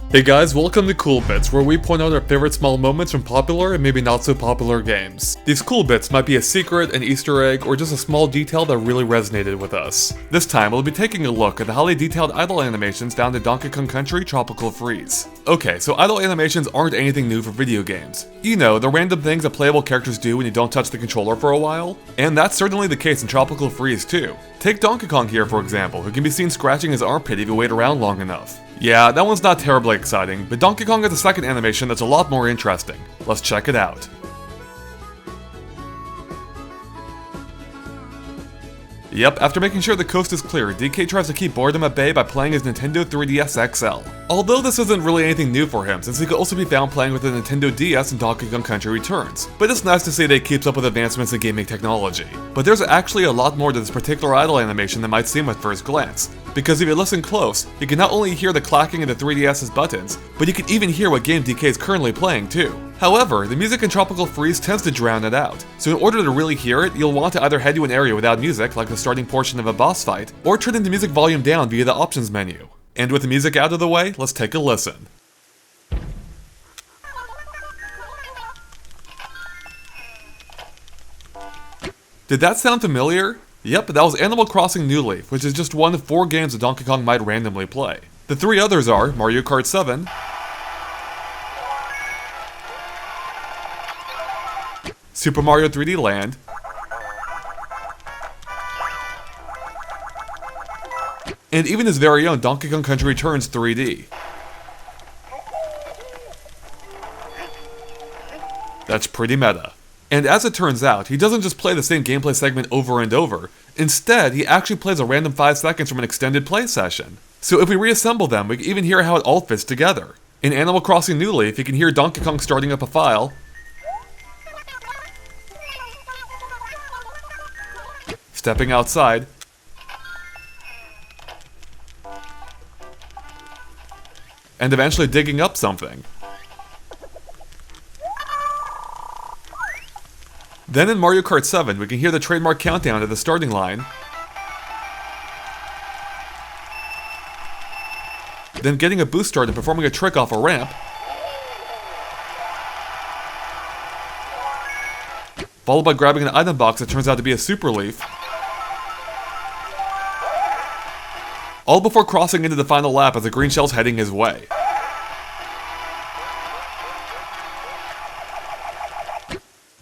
Hey guys, welcome to Cool Bits, where we point out our favorite small moments from popular and maybe not so popular games. These cool bits might be a secret, an Easter egg, or just a small detail that really resonated with us. This time, we'll be taking a look at the highly detailed idle animations found in Donkey Kong Country Tropical Freeze. Okay, so idle animations aren't anything new for video games. You know, the random things that playable characters do when you don't touch the controller for a while. And that's certainly the case in Tropical Freeze too. Take Donkey Kong here for example, who can be seen scratching his armpit if you wait around long enough. Yeah, that one's not terribly exciting, but Donkey Kong has a second animation that's a lot more interesting. Let's check it out. Yep, after making sure the coast is clear, DK tries to keep boredom at bay by playing his Nintendo 3DS XL. Although this isn't really anything new for him, since he could also be found playing with the Nintendo DS in Donkey Kong Country Returns, but it's nice to see that he keeps up with advancements in gaming technology. But there's actually a lot more to this particular idle animation than might seem at first glance, because if you listen close, you can not only hear the clacking of the 3DS's buttons, but you can even hear what game DK is currently playing too. However, the music in Tropical Freeze tends to drown it out, so in order to really hear it, you'll want to either head to an area without music, like the starting portion of a boss fight, or turn the music volume down via the options menu. And with the music out of the way, let's take a listen. Did that sound familiar? Yep, that was Animal Crossing New Leaf, which is just one of 4 games that Donkey Kong might randomly play. The 3 others are Mario Kart 7, Super Mario 3D Land, and even his very own Donkey Kong Country Returns 3D. That's pretty meta. And as it turns out, he doesn't just play the same gameplay segment over and over. Instead, he actually plays a random 5 seconds from an extended play session. So if we reassemble them, we can even hear how it all fits together. In Animal Crossing New Leaf, you can hear Donkey Kong starting up a file, stepping outside, and eventually digging up something. Then in Mario Kart 7, we can hear the trademark countdown at the starting line, then getting a boost start and performing a trick off a ramp, followed by grabbing an item box that turns out to be a super leaf, all before crossing into the final lap as the green shell's heading his way.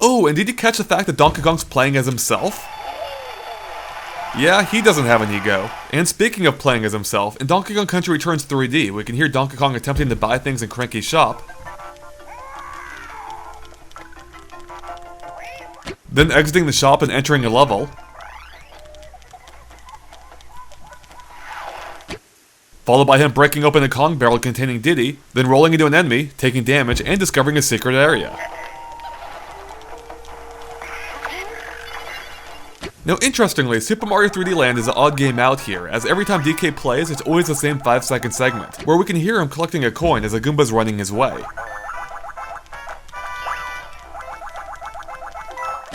Oh, and did you catch the fact that Donkey Kong's playing as himself? Yeah, he doesn't have an ego. And speaking of playing as himself, in Donkey Kong Country Returns 3D, we can hear Donkey Kong attempting to buy things in Cranky's shop, then exiting the shop and entering a level, followed by him breaking open a Kong barrel containing Diddy, then rolling into an enemy, taking damage, and discovering a secret area. Now interestingly, Super Mario 3D Land is an odd game out here, as every time DK plays, it's always the same 5-second segment, where we can hear him collecting a coin as a Goomba's running his way.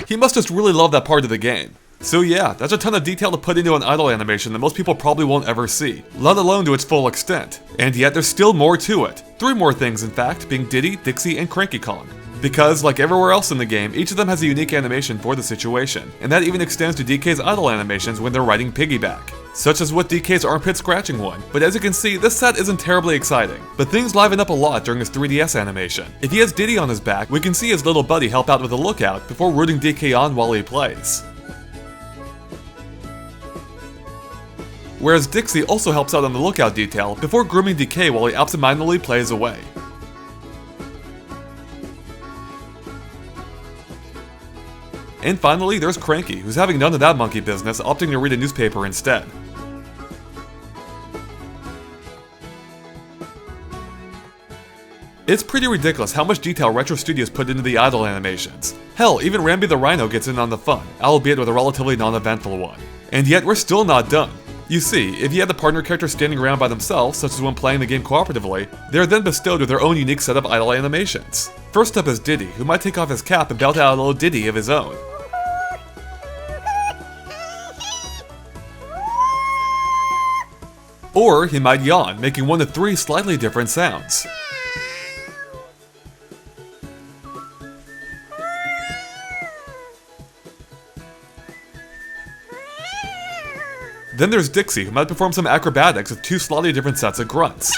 He must just really love that part of the game. So yeah, that's a ton of detail to put into an idle animation that most people probably won't ever see, let alone to its full extent. And yet there's still more to it. 3 more things in fact, being Diddy, Dixie, and Cranky Kong. Because, like everywhere else in the game, each of them has a unique animation for the situation, and that even extends to DK's idle animations when they're riding piggyback, such as with DK's armpit scratching one. But as you can see, this set isn't terribly exciting, but things liven up a lot during his 3DS animation. If he has Diddy on his back, we can see his little buddy help out with a lookout before rooting DK on while he plays. Whereas Dixie also helps out on the lookout detail before grooming DK while he absentmindedly plays away. And finally, there's Cranky, who's having none of that monkey business, opting to read a newspaper instead. It's pretty ridiculous how much detail Retro Studios put into the idle animations. Hell, even Rambi the Rhino gets in on the fun, albeit with a relatively non-eventful one. And yet, we're still not done. You see, if you had the partner characters standing around by themselves, such as when playing the game cooperatively, they are then bestowed with their own unique set of idle animations. First up is Diddy, who might take off his cap and belt out a little ditty of his own. Or he might yawn, making 1 to 3 slightly different sounds. Then there's Dixie, who might perform some acrobatics with 2 slightly different sets of grunts.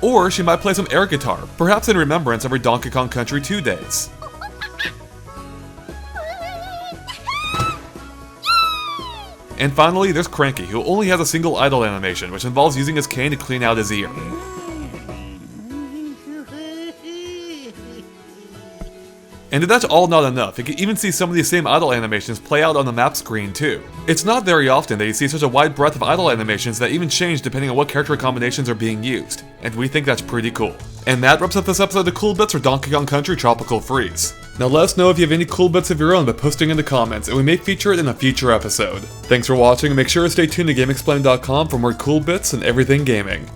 Or she might play some air guitar, perhaps in remembrance of her Donkey Kong Country 2 days. And finally, there's Cranky, who only has a single idle animation, which involves using his cane to clean out his ear. And if that's all not enough, you can even see some of these same idle animations play out on the map screen too. It's not very often that you see such a wide breadth of idle animations that even change depending on what character combinations are being used, and we think that's pretty cool. And that wraps up this episode of Cool Bits for Donkey Kong Country Tropical Freeze. Now let us know if you have any cool bits of your own by posting in the comments, and we may feature it in a future episode. Thanks for watching, and make sure to stay tuned to GameXplain.com for more cool bits and everything gaming.